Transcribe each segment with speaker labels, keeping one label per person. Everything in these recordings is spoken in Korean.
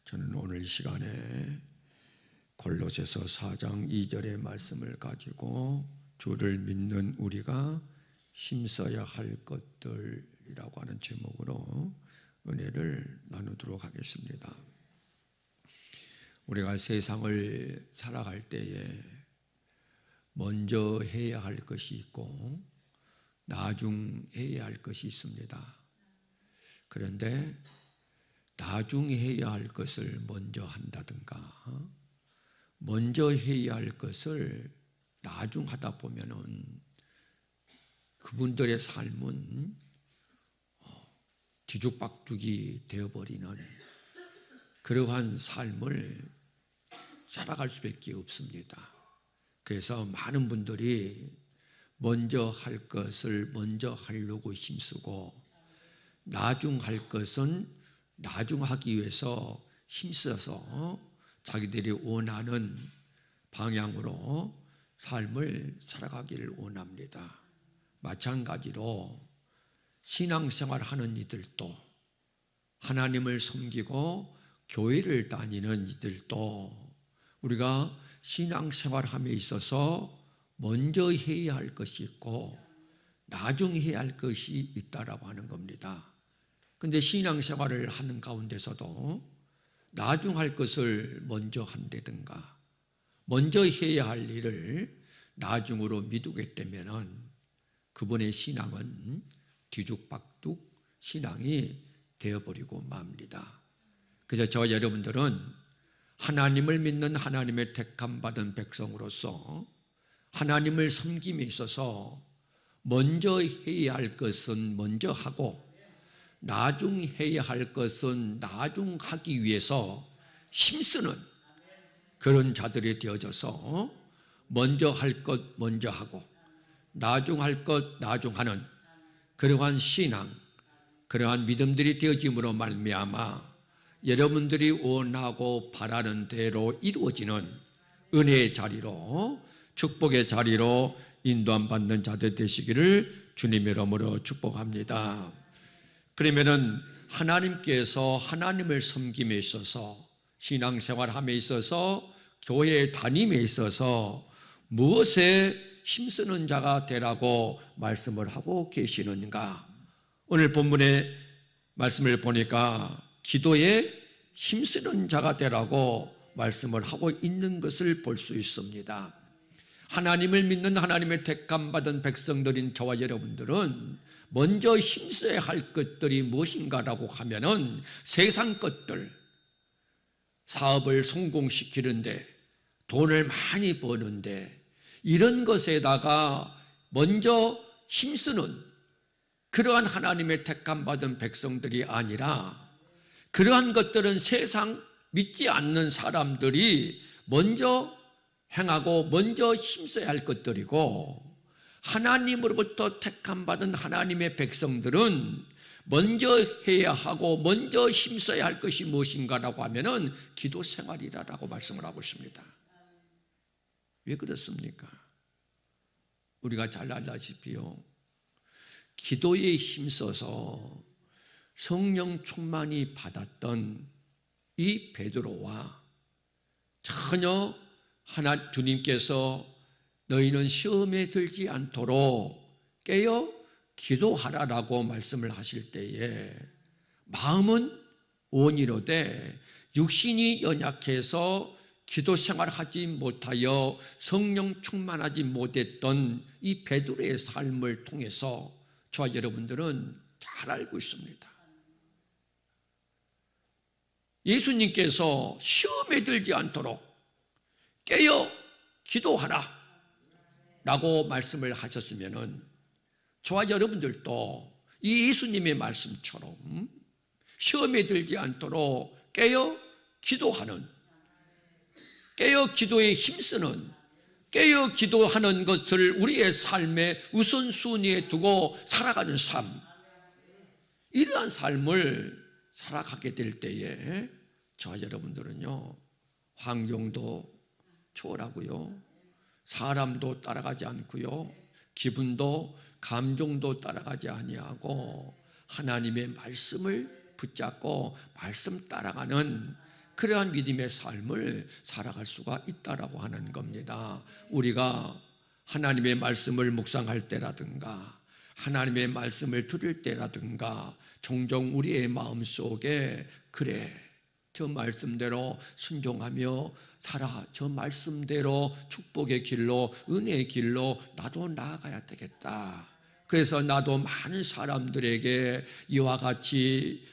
Speaker 1: 저는 오늘 시간에 골로새서 4장 2절의 말씀을 가지고 주를 믿는 우리가 힘써야 할 것들이라고 하는 제목으로 은혜를 나누도록 하겠습니다. 우리가 세상을 살아갈 때에 먼저 해야 할 것이 있고 나중해야 할 것이 있습니다. 그런데 나중해야 할 것을 먼저 한다든가 먼저 해야 할 것을 나중하다 보면은 그분들의 삶은 뒤죽박죽이 되어버리는 그러한 삶을 살아갈 수밖에 없습니다. 그래서 많은 분들이 먼저 할 것을 먼저 하려고 힘쓰고 나중 할 것은 나중 하기 위해서 힘써서 자기들이 원하는 방향으로 삶을 살아가기를 원합니다. 마찬가지로 신앙생활 하는 이들도 하나님을 섬기고 교회를 다니는 이들도 우리가 신앙생활함에 있어서 먼저 해야 할 것이 있고 나중 해야 할 것이 있다라고 하는 겁니다. 그런데 신앙생활을 하는 가운데서도 나중 할 것을 먼저 한다든가 먼저 해야 할 일을 나중으로 미루게 되면 그분의 신앙은 뒤죽박죽 신앙이 되어버리고 맙니다. 그래서 저와 여러분들은 하나님을 믿는 하나님의 택함받은 백성으로서 하나님을 섬김에 있어서 먼저 해야 할 것은 먼저 하고 나중 해야 할 것은 나중 하기 위해서 힘쓰는 그런 자들이 되어져서 먼저 할 것 먼저 하고 나중 할 것 나중 하는 그러한 신앙, 그러한 믿음들이 되어짐으로 말미암아 여러분들이 원하고 바라는 대로 이루어지는 은혜의 자리로 축복의 자리로 인도함 받는 자들 되시기를 주님의 이름으로 축복합니다. 그러면은 하나님께서 하나님을 섬김에 있어서 신앙생활함에 있어서 교회 다님에 있어서 무엇에 힘쓰는 자가 되라고 말씀을 하고 계시는가? 오늘 본문의 말씀을 보니까 기도에 힘쓰는 자가 되라고 말씀을 하고 있는 것을 볼 수 있습니다. 하나님을 믿는 하나님의 택함받은 백성들인 저와 여러분들은 먼저 힘써야 할 것들이 무엇인가라고 하면은 세상 것들, 사업을 성공시키는데 돈을 많이 버는데 이런 것에다가 먼저 힘쓰는 그러한 하나님의 택함받은 백성들이 아니라 그러한 것들은 세상 믿지 않는 사람들이 먼저 행하고 먼저 힘써야 할 것들이고 하나님으로부터 택함받은 하나님의 백성들은 먼저 해야 하고 먼저 힘써야 할 것이 무엇인가라고 하면은 기도 생활이라고 말씀을 하고 있습니다. 왜 그렇습니까? 우리가 잘 알다시피요, 기도에 힘써서 성령 충만이 받았던 이 베드로와 전혀 주님께서 너희는 시험에 들지 않도록 깨어 기도하라라고 말씀을 하실 때에 마음은 온이로되 육신이 연약해서 기도 생활하지 못하여 성령 충만하지 못했던 이 베드로의 삶을 통해서 저와 여러분들은 잘 알고 있습니다. 예수님께서 시험에 들지 않도록 깨어 기도하라 라고 말씀을 하셨으면은 저와 여러분들도 이 예수님의 말씀처럼 시험에 들지 않도록 깨어 기도하는, 깨어 기도에 힘쓰는, 깨어 기도하는 것을 우리의 삶의 우선순위에 두고 살아가는 삶, 이러한 삶을 살아가게 될 때에 저와 여러분들은요, 환경도 초월하고요, 사람도 따라가지 않고요, 기분도 감정도 따라가지 아니하고 하나님의 말씀을 붙잡고 말씀 따라가는 그러한 믿음의 삶을 살아갈 수가 있다라고 하는 겁니다. 우리가 하나님의 말씀을 묵상할 때라든가 하나님의 말씀을 들을 때라든가 종종 우리의 마음속에 그래 저 말씀대로 순종하며 살아 저 말씀대로 축복의 길로 은혜의 길로 나도 나아가야 되겠다. 그래서 나도 많은 사람들에게 이와 같이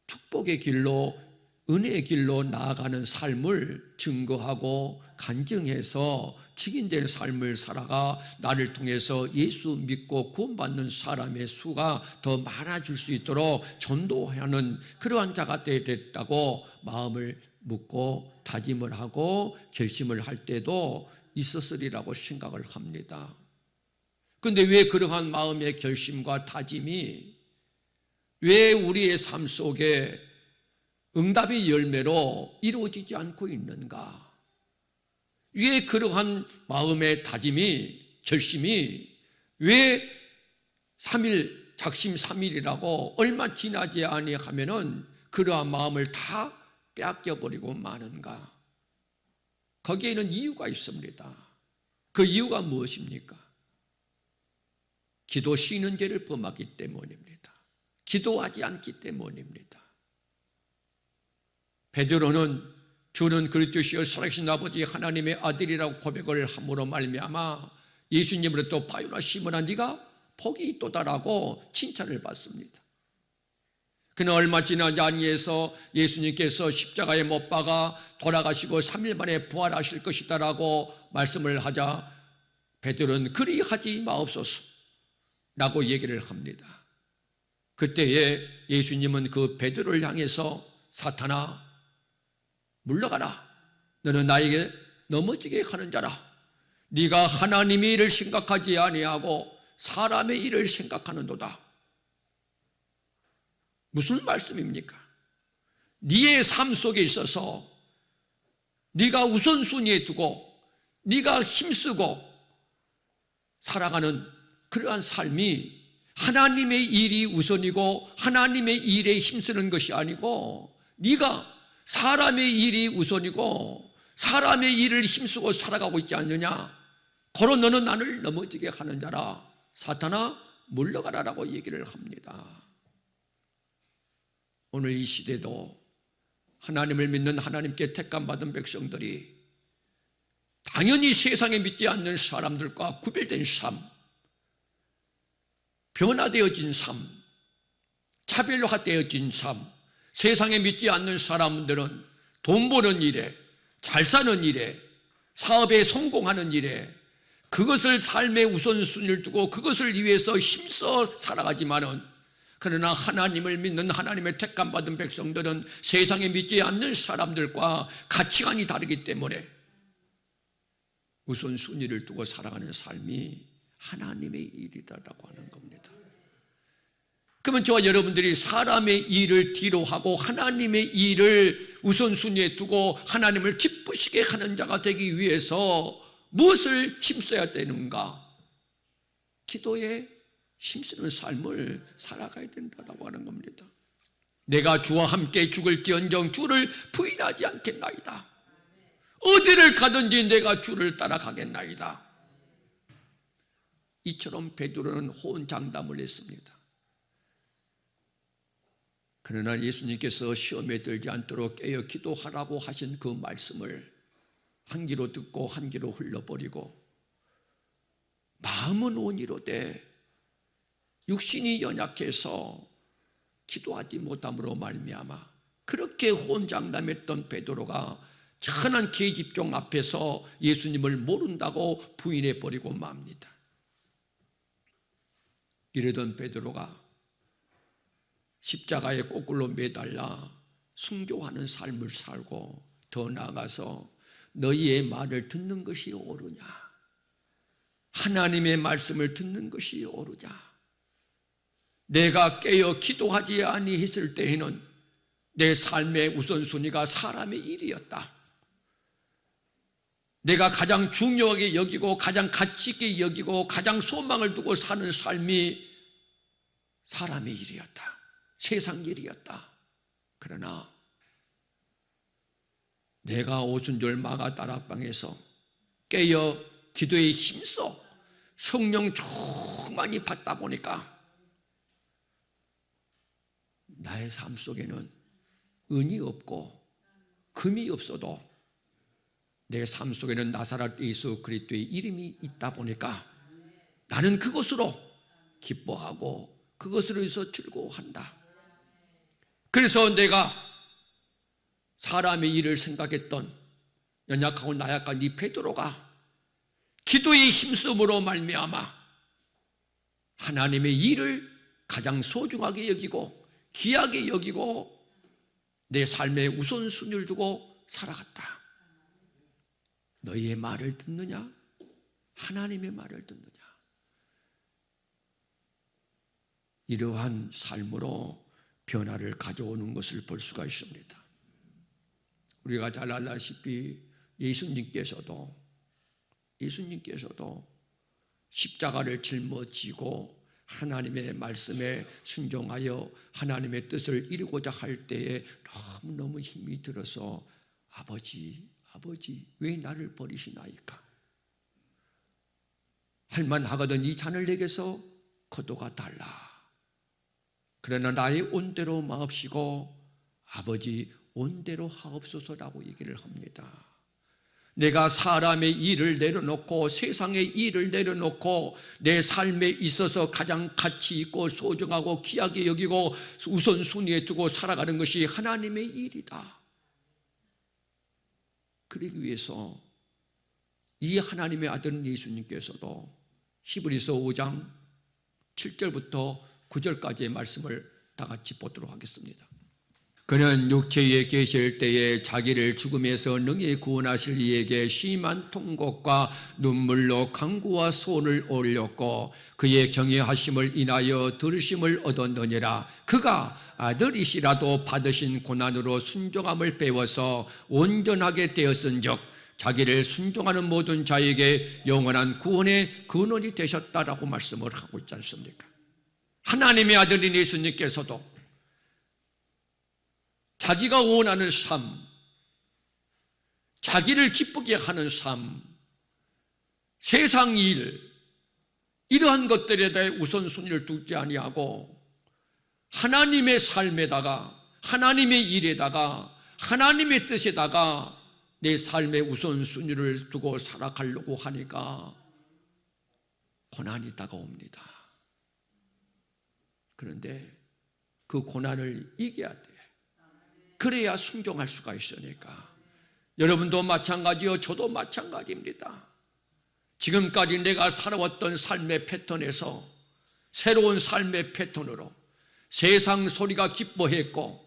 Speaker 1: 축복의 길로 은혜의 길로 나아가는 삶을 증거하고 간증해서 직인된 삶을 살아가 나를 통해서 예수 믿고 구원받는 사람의 수가 더 많아질 수 있도록 전도하는 그러한 자가 되겠다고 마음을 묻고 다짐을 하고 결심을 할 때도 있었으리라고 생각을 합니다. 그런데 왜 그러한 마음의 결심과 다짐이 왜 우리의 삶 속에 응답의 열매로 이루어지지 않고 있는가? 왜 그러한 마음의 다짐이 결심이 왜 3일 작심 3일이라고 얼마 지나지 아니하면은 그러한 마음을 다 빼앗겨버리고 마는가? 거기에는 이유가 있습니다. 그 이유가 무엇입니까? 기도 쉬는 죄를 범하기 때문입니다. 기도하지 않기 때문입니다. 베드로는 주는 그리스도시요 살아계신 아버지 하나님의 아들이라고 고백을 함으로 말미암아 예수님으로부터 바요나 시몬아 네가 복이 있도다라고 칭찬을 받습니다. 그는 얼마 지나지 아니해서 예수님께서 십자가에 못 박아 돌아가시고 3일 만에 부활하실 것이다라고 말씀을 하자 베드로는 그리하지 마옵소서 라고 얘기를 합니다. 그때에 예수님은 그 베드로를 향해서 사탄아 물러가라. 너는 나에게 넘어지게 하는 자라. 네가 하나님의 일을 생각하지 아니하고 사람의 일을 생각하는도다. 무슨 말씀입니까? 네의 삶 속에 있어서 네가 우선순위에 두고 네가 힘쓰고 살아가는 그러한 삶이 하나님의 일이 우선이고 하나님의 일에 힘쓰는 것이 아니고 네가 사람의 일이 우선이고 사람의 일을 힘쓰고 살아가고 있지 않느냐? 고로 너는 나를 넘어지게 하는 자라. 사탄아 물러가라라고 얘기를 합니다. 오늘 이 시대도 하나님을 믿는 하나님께 택감받은 백성들이 당연히 세상에 믿지 않는 사람들과 구별된 삶, 변화되어진 삶, 차별화되어진 삶, 세상에 믿지 않는 사람들은 돈 버는 일에, 잘 사는 일에, 사업에 성공하는 일에 그것을 삶의 우선순위를 두고 그것을 위해서 힘써 살아가지만은 그러나 하나님을 믿는 하나님의 택감받은 백성들은 세상에 믿지 않는 사람들과 가치관이 다르기 때문에 우선순위를 두고 살아가는 삶이 하나님의 일이다라고 하는 겁니다. 그러면 저와 여러분들이 사람의 일을 뒤로 하고 하나님의 일을 우선순위에 두고 하나님을 기쁘시게 하는 자가 되기 위해서 무엇을 힘써야 되는가? 기도에 힘쓰는 삶을 살아가야 된다고 하는 겁니다. 내가 주와 함께 죽을지언정 주를 부인하지 않겠나이다. 어디를 가든지 내가 주를 따라가겠나이다. 이처럼 베드로는 호언장담을 했습니다. 그러나 예수님께서 시험에 들지 않도록 깨어 기도하라고 하신 그 말씀을 한 귀로 듣고 한 귀로 흘려버리고 마음은 온이로되 육신이 연약해서 기도하지 못함으로 말미암아 그렇게 호언장담했던 베드로가 천한 계집종 앞에서 예수님을 모른다고 부인해버리고 맙니다. 이러던 베드로가 십자가에 거꾸로 매달라 순교하는 삶을 살고 더 나아가서 너희의 말을 듣는 것이 옳으냐? 하나님의 말씀을 듣는 것이 옳으냐? 내가 깨어 기도하지 아니했을 때에는 내 삶의 우선순위가 사람의 일이었다. 내가 가장 중요하게 여기고 가장 가치 있게 여기고 가장 소망을 두고 사는 삶이 사람의 일이었다. 세상 일이었다. 그러나 내가 오순절 마가 다락방에서 깨어 기도에 힘써 성령 충만히 받다 보니까 나의 삶 속에는 은이 없고 금이 없어도 내 삶 속에는 나사렛 예수 그리스도의 이름이 있다 보니까 나는 그것으로 기뻐하고 그것으로 해서 즐거워한다. 그래서 내가 사람의 일을 생각했던 연약하고 나약한 이 베드로가 기도의 힘쓰므로 말미암아 하나님의 일을 가장 소중하게 여기고 귀하게 여기고 내 삶의 우선순위를 두고 살아갔다. 너희의 말을 듣느냐? 하나님의 말을 듣느냐? 이러한 삶으로 변화를 가져오는 것을 볼 수가 있습니다. 우리가 잘 알다시피 예수님께서도 십자가를 짊어지고 하나님의 말씀에 순종하여 하나님의 뜻을 이루고자 할 때에 너무너무 힘이 들어서 아버지 왜 나를 버리시나이까? 할만하거든 이 잔을 내게서 거두가 달라. 그러나 나의 온대로 마옵시고 아버지 온대로 하옵소서라고 얘기를 합니다. 내가 사람의 일을 내려놓고 세상의 일을 내려놓고 내 삶에 있어서 가장 가치 있고 소중하고 귀하게 여기고 우선순위에 두고 살아가는 것이 하나님의 일이다. 그러기 위해서 이 하나님의 아들 예수님께서도 히브리서 5장 7절부터 9절까지의 말씀을 다 같이 보도록 하겠습니다. 그는 육체에 계실 때에 자기를 죽음에서 능히 구원하실 이에게 심한 통곡과 눈물로 간구와 소원을 올렸고 그의 경외하심을 인하여 들으심을 얻었느니라. 그가 아들이시라도 받으신 고난으로 순종함을 배워서 온전하게 되었은즉 자기를 순종하는 모든 자에게 영원한 구원의 근원이 되셨다라고 말씀을 하고 있지 않습니까? 하나님의 아들인 예수님께서도 자기가 원하는 삶, 자기를 기쁘게 하는 삶, 세상 일, 이러한 것들에 대해 우선순위를 두지 아니하고 하나님의 삶에다가 하나님의 일에다가 하나님의 뜻에다가 내 삶의 우선순위를 두고 살아가려고 하니까 고난이 다가옵니다. 그런데 그 고난을 이겨야 돼. 그래야 순종할 수가 있으니까. 여러분도 마찬가지요, 저도 마찬가지입니다. 지금까지 내가 살아왔던 삶의 패턴에서 새로운 삶의 패턴으로 세상 소리가 기뻐했고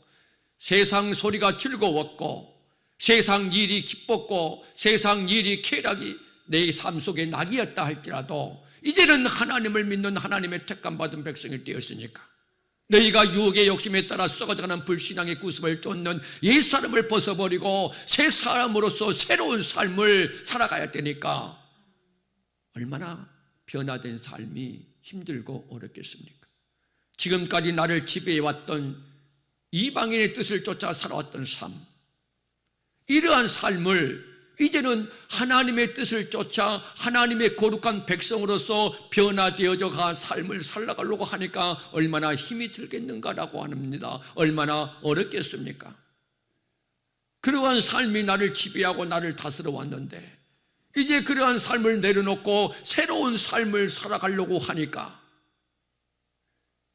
Speaker 1: 세상 소리가 즐거웠고 세상 일이 기뻤고 세상 일이 쾌락이 내 삶 속에 낙이었다 할지라도 이제는 하나님을 믿는 하나님의 택함받은 백성이 되었으니까 너희가 유혹의 욕심에 따라 썩어져가는 불신앙의 구습을 쫓는 옛사람을 벗어버리고 새 사람으로서 새로운 삶을 살아가야 되니까 얼마나 변화된 삶이 힘들고 어렵겠습니까? 지금까지 나를 지배해왔던 이방인의 뜻을 쫓아 살아왔던 삶, 이러한 삶을 이제는 하나님의 뜻을 쫓아 하나님의 거룩한 백성으로서 변화되어져 가 삶을 살아가려고 하니까 얼마나 힘이 들겠는가라고 합니다. 얼마나 어렵겠습니까? 그러한 삶이 나를 지배하고 나를 다스려 왔는데 이제 그러한 삶을 내려놓고 새로운 삶을 살아가려고 하니까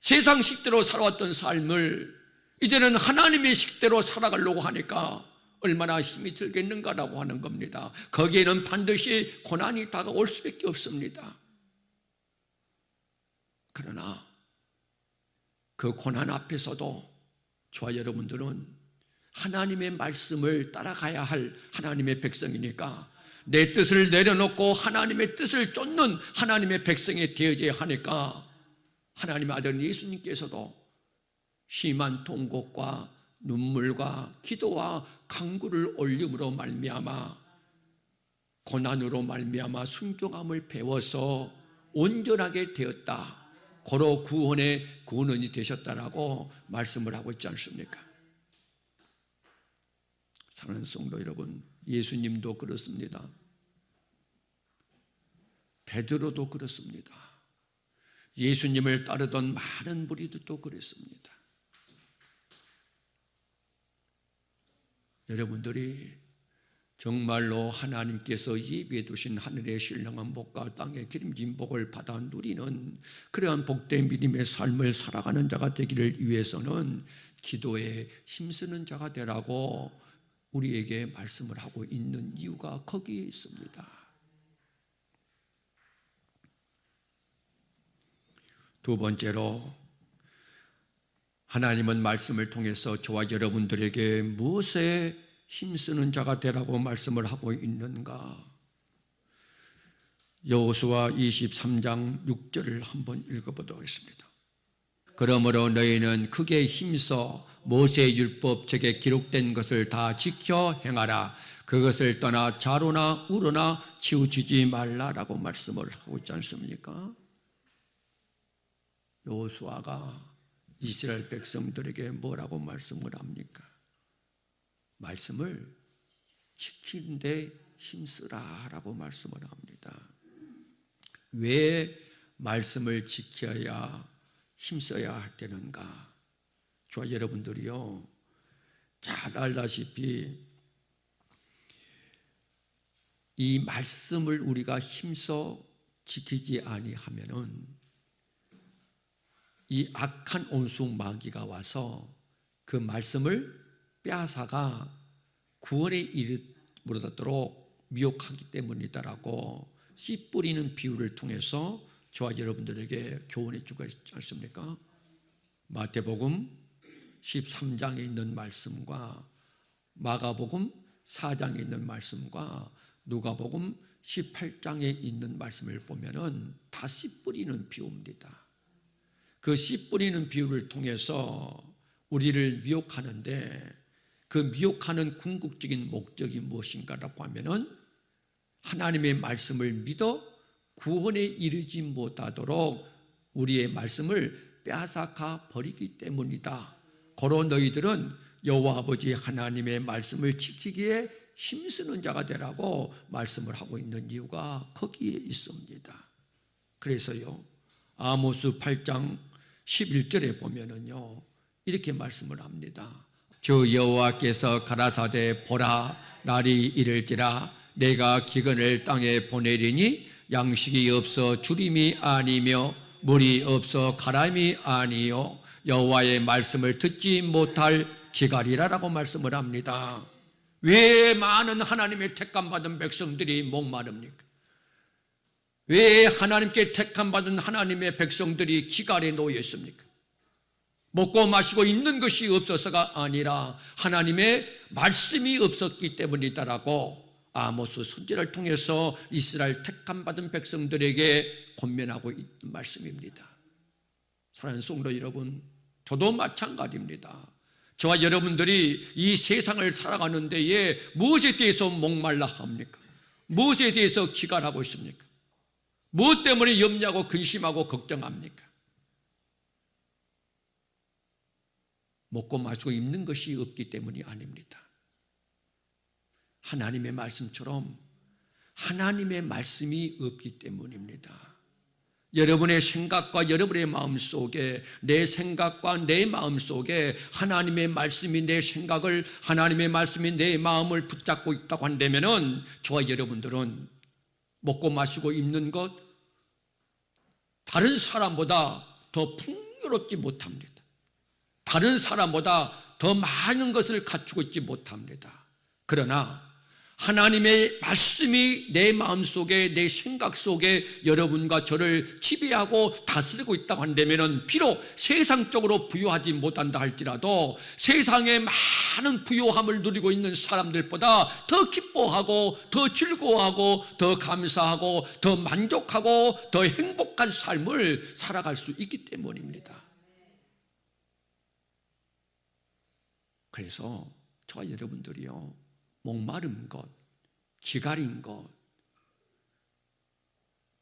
Speaker 1: 세상 식대로 살아왔던 삶을 이제는 하나님의 식대로 살아가려고 하니까 얼마나 힘이 들겠는가라고 하는 겁니다. 거기에는 반드시 고난이 다가올 수밖에 없습니다. 그러나 그 고난 앞에서도 저와 여러분들은 하나님의 말씀을 따라가야 할 하나님의 백성이니까 내 뜻을 내려놓고 하나님의 뜻을 쫓는 하나님의 백성이 되어져야 하니까 하나님의 아들 예수님께서도 심한 통곡과 눈물과 기도와 간구를 올림으로 말미암아 고난으로 말미암아 순종함을 배워서 온전하게 되었다. 고로 구원의 근원이 되셨다라고 말씀을 하고 있지 않습니까? 사랑하는 성도 여러분, 예수님도 그렇습니다. 베드로도 그렇습니다. 예수님을 따르던 많은 무리들도 그랬습니다. 여러분들이 정말로 하나님께서 예비해 두신 하늘의 신령한 복과 땅의 기름진 복을 받아 누리는 그러한 복된 믿음의 삶을 살아가는 자가 되기를 위해서는 기도에 힘쓰는 자가 되라고 우리에게 말씀을 하고 있는 이유가 거기에 있습니다. 두 번째로, 하나님은 말씀을 통해서 저와 여러분들에게 무엇에 힘쓰는 자가 되라고 말씀을 하고 있는가? 여호수아 23장 6절을 한번 읽어보도록 하겠습니다. 그러므로 너희는 크게 힘써 모세의 율법 책에 기록된 것을 다 지켜 행하라. 그것을 떠나 좌로나 우로나 치우치지 말라라고 말씀을 하고 있지 않습니까? 여호수아가 이스라엘 백성들에게 뭐라고 말씀을 합니까? 말씀을 지키는데 힘쓰라라고 말씀을 합니다. 왜 말씀을 지켜야 힘써야 되는가? 저와 여러분들이요, 잘 알다시피 이 말씀을 우리가 힘써 지키지 아니하면은 이 악한 온수 마귀가 와서 그 말씀을 빼앗아가 구원에 이르도록 미혹하기 때문이다라고 씨 뿌리는 비유를 통해서 저와 여러분들에게 교훈해 주고 있지 않습니까? 마태복음 13장에 있는 말씀과 마가복음 4장에 있는 말씀과 누가복음 18장에 있는 말씀을 보면은 다 씨 뿌리는 비유입니다. 그 씨 뿌리는 비유를 통해서 우리를 미혹하는데 그 미혹하는 궁극적인 목적이 무엇인가라고 하면은 하나님의 말씀을 믿어 구원에 이르지 못하도록 우리의 말씀을 빼앗아가 버리기 때문이다. 고로 너희들은 여호와 아버지 하나님의 말씀을 지키기에 힘쓰는 자가 되라고 말씀을 하고 있는 이유가 거기에 있습니다. 그래서요, 아모스 8장 11절에 보면은요, 이렇게 말씀을 합니다. 주 여호와께서 가라사대 보라, 날이 이를지라 내가 기근을 땅에 보내리니 양식이 없어 주림이 아니며 물이 없어 가람이 아니요 여호와의 말씀을 듣지 못할 기갈이라라고 말씀을 합니다. 왜 많은 하나님의 택함받은 백성들이 목마릅니까? 왜 하나님께 택함받은 하나님의 백성들이 기갈에 놓여 있습니까? 먹고 마시고 입는 것이 없어서가 아니라 하나님의 말씀이 없었기 때문이다라고 아모스 선지자를 통해서 이스라엘 택함받은 백성들에게 권면하고 있는 말씀입니다. 사랑하는 성도 여러분, 저도 마찬가지입니다. 저와 여러분들이 이 세상을 살아가는 데에 무엇에 대해서 목말라 합니까? 무엇에 대해서 기갈하고 있습니까? 무엇 때문에 염려하고 근심하고 걱정합니까? 먹고 마시고 입는 것이 없기 때문이 아닙니다. 하나님의 말씀처럼 하나님의 말씀이 없기 때문입니다. 여러분의 생각과 여러분의 마음속에, 내 생각과 내 마음속에 하나님의 말씀이 내 생각을, 하나님의 말씀이 내 마음을 붙잡고 있다고 한다면은 저와 여러분들은 먹고 마시고 입는 것, 다른 사람보다 더 풍요롭지 못합니다. 다른 사람보다 더 많은 것을 갖추고 있지 못합니다. 그러나 하나님의 말씀이 내 마음속에, 내 생각 속에 여러분과 저를 지배하고 다스리고 있다고 한다면 비록 세상적으로 부유하지 못한다 할지라도 세상에 많은 부유함을 누리고 있는 사람들보다 더 기뻐하고 더 즐거워하고 더 감사하고 더 만족하고 더 행복한 삶을 살아갈 수 있기 때문입니다. 그래서 저와 여러분들이요, 목마른 것, 기갈인 것,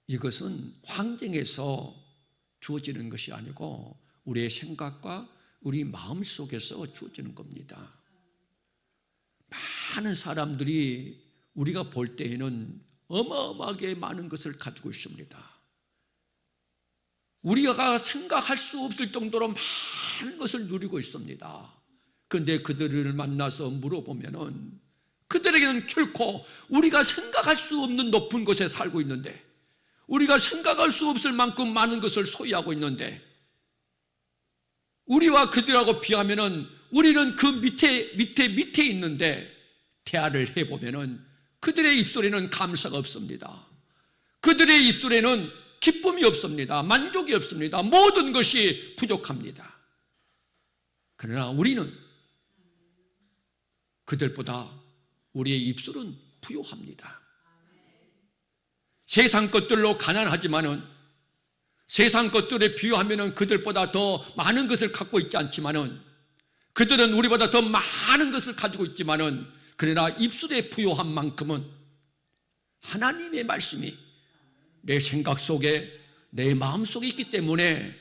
Speaker 1: 이것은 환경에서 주어지는 것이 아니고 우리의 생각과 우리 마음 속에서 주어지는 겁니다. 많은 사람들이 우리가 볼 때에는 어마어마하게 많은 것을 가지고 있습니다. 우리가 생각할 수 없을 정도로 많은 것을 누리고 있습니다. 그런데 그들을 만나서 물어보면은 그들에게는 결코 우리가 생각할 수 없는 높은 곳에 살고 있는데, 우리가 생각할 수 없을 만큼 많은 것을 소유하고 있는데, 우리와 그들하고 비하면은 우리는 그 밑에 있는데, 대화를 해보면은 그들의 입술에는 감사가 없습니다. 그들의 입술에는 기쁨이 없습니다. 만족이 없습니다. 모든 것이 부족합니다. 그러나 우리는 그들보다 우리의 입술은 부요합니다. 세상 것들로 가난하지만은, 세상 것들에 비유하면은 그들보다 더 많은 것을 갖고 있지 않지만은, 그들은 우리보다 더 많은 것을 가지고 있지만은, 그러나 입술의 부요한 만큼은 하나님의 말씀이 내 생각 속에, 내 마음 속에 있기 때문에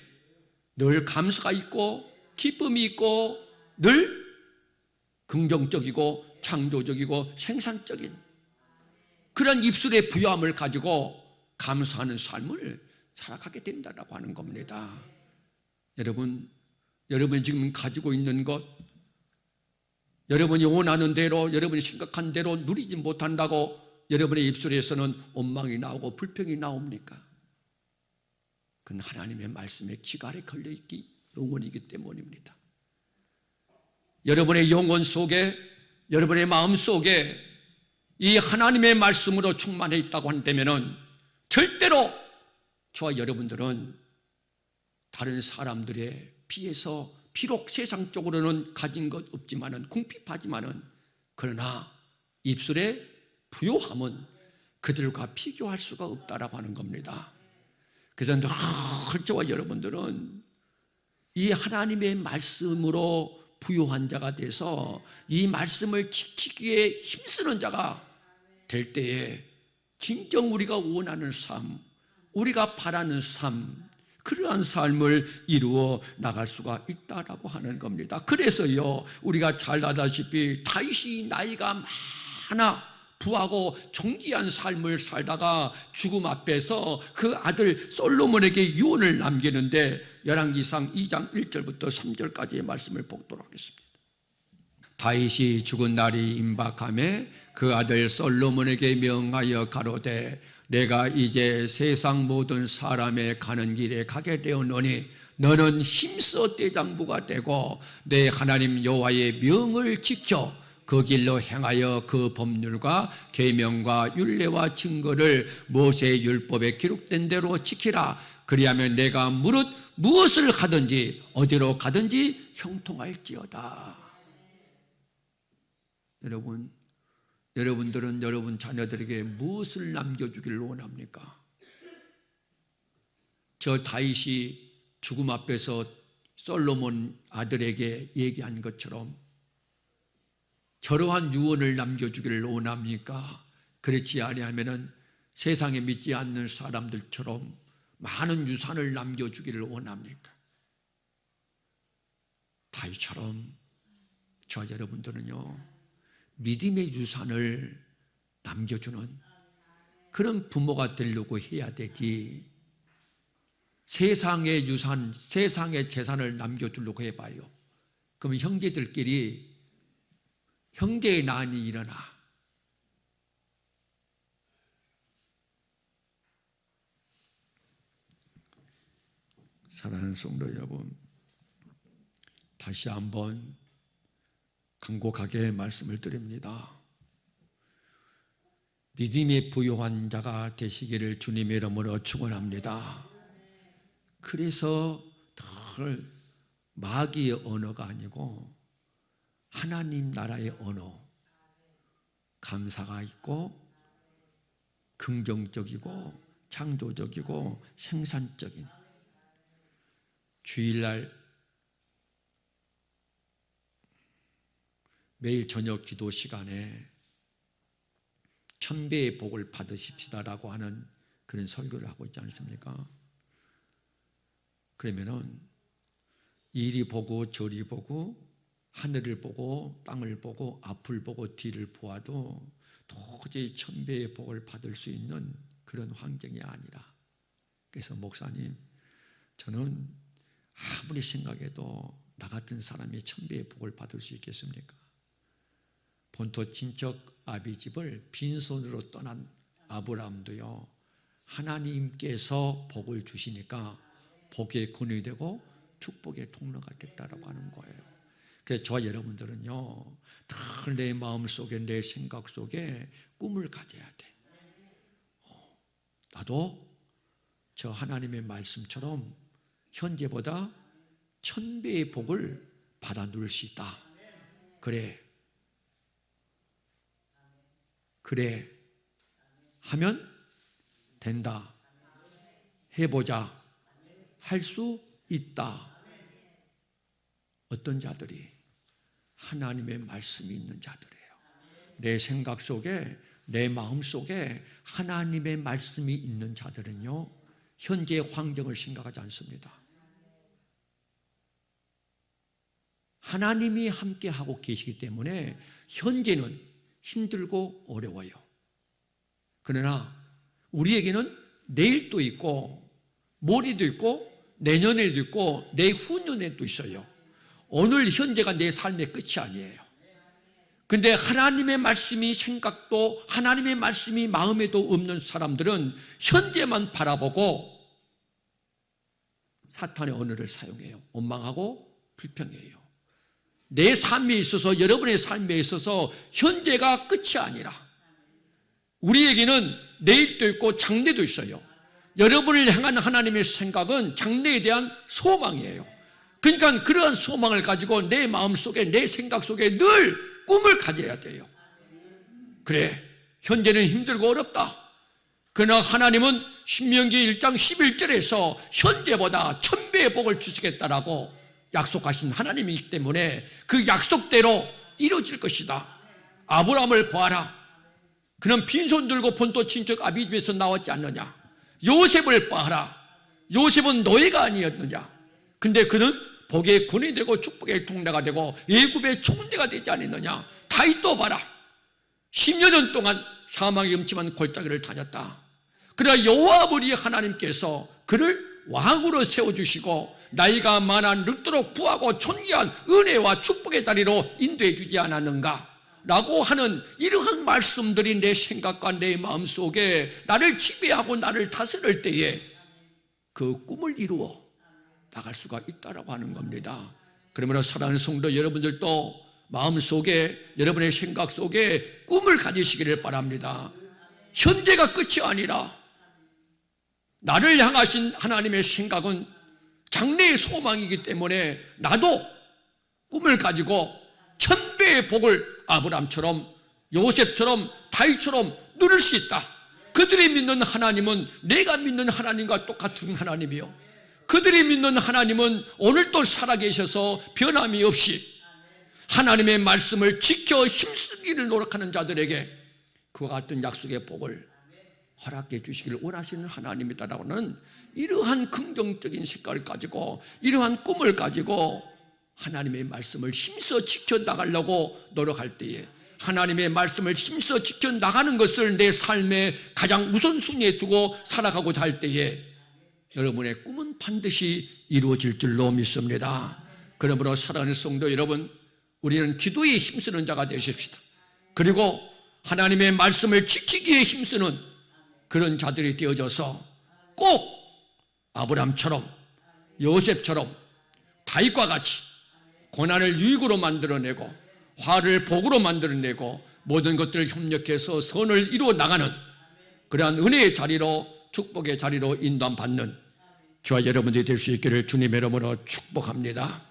Speaker 1: 늘 감사가 있고 기쁨이 있고 늘 긍정적이고 창조적이고 생산적인 그런 입술의 부요함을 가지고 감사하는 삶을 살아가게 된다고 하는 겁니다. 여러분이 지금 가지고 있는 것, 여러분이 원하는 대로, 여러분이 생각한 대로 누리지 못한다고 여러분의 입술에서는 원망이 나오고 불평이 나옵니까? 그건 하나님의 말씀에 기갈에 걸려있기 영혼이기 때문입니다. 여러분의 영혼 속에, 여러분의 마음 속에 이 하나님의 말씀으로 충만해 있다고 한다면은 절대로 저와 여러분들은 다른 사람들에 비해서 비록 세상적으로는 가진 것 없지만은, 궁핍하지만은, 그러나 입술의 부요함은 그들과 비교할 수가 없다라고 하는 겁니다. 그래서 늘 저와 여러분들은 이 하나님의 말씀으로 부요한 자가 돼서 이 말씀을 지키기에 힘쓰는 자가 될 때에 진정 우리가 원하는 삶, 우리가 바라는 삶, 그러한 삶을 이루어 나갈 수가 있다라고 하는 겁니다. 그래서요, 우리가 잘 아다시피 다윗이 나이가 많아 부하고 존귀한 삶을 살다가 죽음 앞에서 그 아들 솔로몬에게 유언을 남기는데, 열왕기상 2장 1절부터 3절까지의 말씀을 보도록 하겠습니다. 다윗이 죽은 날이 임박하매 그 아들 솔로몬에게 명하여 가로되, 내가 이제 세상 모든 사람의 가는 길에 가게 되었노니 너는 힘써 대장부가 되고 내 하나님 여호와의 명을 지켜 그 길로 행하여 그 법률과 계명과 율례와 증거를 모세의 율법에 기록된 대로 지키라. 그리하면 내가 무릇 무엇을 하든지 어디로 가든지 형통할지어다. 여러분들은 여러분 자녀들에게 무엇을 남겨주기를 원합니까? 저 다윗이 죽음 앞에서 솔로몬 아들에게 얘기한 것처럼 저러한 유언을 남겨주기를 원합니까? 그렇지 아니하면은 세상에 믿지 않는 사람들처럼 많은 유산을 남겨주기를 원합니까? 다윗처럼 저 여러분들은요, 믿음의 유산을 남겨주는 그런 부모가 되려고 해야 되지, 세상의 유산, 세상의 재산을 남겨주려고 해봐요. 그러면 형제들끼리 형제의 난이 일어나. 사랑하는 성도 여러분, 다시 한번 간곡하게 말씀을 드립니다. 믿음이 부요한 자가 되시기를 주님의 이름으로 축원합니다. 그래서 늘 마귀의 언어가 아니고 하나님 나라의 언어, 감사가 있고 긍정적이고 창조적이고 생산적인, 주일날 매일 저녁 기도 시간에 1000배의 복을 받으십시다라고 하는 그런 설교를 하고 있지 않습니까? 그러면은 이리 보고 저리 보고 하늘을 보고 땅을 보고 앞을 보고 뒤를 보아도 도저히 천배의 복을 받을 수 있는 그런 환경이 아니라, 그래서 목사님, 저는 아무리 생각해도 나 같은 사람이 천배의 복을 받을 수 있겠습니까? 본토 친척 아비집을 빈손으로 떠난 아브라함도요, 하나님께서 복을 주시니까 복의 근원이 되고 축복의 통로가 됐다라고 하는 거예요. 그래서 저와 여러분들은요, 늘 내 마음속에, 내 생각 속에 꿈을 가져야 돼. 나도 저 하나님의 말씀처럼 현재보다 1000배의 복을 받아 누릴 수 있다. 그래 하면 된다. 해보자. 할 수 있다. 어떤 자들이? 하나님의 말씀이 있는 자들이에요. 내 생각 속에, 내 마음 속에 하나님의 말씀이 있는 자들은요, 현재의 환경을 생각하지 않습니다. 하나님이 함께하고 계시기 때문에 현재는 힘들고 어려워요. 그러나 우리에게는 내일도 있고 모레도 있고 내년에도 있고 내후년에도 있어요. 오늘 현재가 내 삶의 끝이 아니에요. 근데 하나님의 말씀이 생각도, 하나님의 말씀이 마음에도 없는 사람들은 현재만 바라보고 사탄의 언어를 사용해요. 원망하고 불평해요. 내 삶에 있어서, 여러분의 삶에 있어서 현재가 끝이 아니라 우리에게는 내일도 있고 장래도 있어요. 여러분을 향한 하나님의 생각은 장래에 대한 소망이에요. 그러니까 그러한 소망을 가지고 내 마음속에, 내 생각 속에 늘 꿈을 가져야 돼요. 그래, 현재는 힘들고 어렵다. 그러나 하나님은 신명기 1장 11절에서 현재보다 1000배의 복을 주시겠다라고 약속하신 하나님이기 때문에 그 약속대로 이루어질 것이다. 아브라함을 보아라. 그는 빈손 들고 본토 친척 아비집에서 나왔지 않느냐. 요셉을 보아라. 요셉은 노예가 아니었느냐. 근데 그는 복의 근원이 되고 축복의 통로가 되고 애굽의 총리가 되지 않았느냐. 다윗도 봐라. 10여 년 동안 사망의 음침한 골짜기를 다녔다. 그러나 여호와 우리 하나님께서 그를 왕으로 세워주시고 나이가 많아 늙도록 부하고 존귀한 은혜와 축복의 자리로 인도해 주지 않았는가 라고 하는 이러한 말씀들이 내 생각과 내 마음속에 나를 지배하고 나를 다스릴 때에 그 꿈을 이루어 나갈 수가 있다라고 하는 겁니다. 그러므로 사랑하는 성도 여러분들도 마음속에, 여러분의 생각 속에 꿈을 가지시기를 바랍니다. 현재가 끝이 아니라 나를 향하신 하나님의 생각은 장래의 소망이기 때문에 나도 꿈을 가지고 1000배의 복을 아브라함처럼, 요셉처럼, 다윗처럼 누릴 수 있다. 그들이 믿는 하나님은 내가 믿는 하나님과 똑같은 하나님이요, 그들이 믿는 하나님은 오늘도 살아계셔서 변함이 없이 하나님의 말씀을 지켜 힘쓰기를 노력하는 자들에게 그와 같은 약속의 복을 허락해 주시기를 원하시는 하나님이다라고는 이러한 긍정적인 색깔을 가지고, 이러한 꿈을 가지고 하나님의 말씀을 힘써 지켜나가려고 노력할 때에, 하나님의 말씀을 힘써 지켜나가는 것을 내 삶의 가장 우선순위에 두고 살아가고자 할 때에 여러분의 꿈은 반드시 이루어질 줄로 믿습니다. 그러므로 사랑하는 성도 여러분, 우리는 기도에 힘쓰는 자가 되십시다. 그리고 하나님의 말씀을 지키기에 힘쓰는 그런 자들이 되어져서 꼭 아브라함처럼, 요셉처럼, 다윗과 같이 고난을 유익으로 만들어내고 화를 복으로 만들어내고 모든 것들을 협력해서 선을 이루어 나가는 그러한 은혜의 자리로, 축복의 자리로 인도받는 저와 여러분들이 될 수 있기를 주님의 이름으로 축복합니다.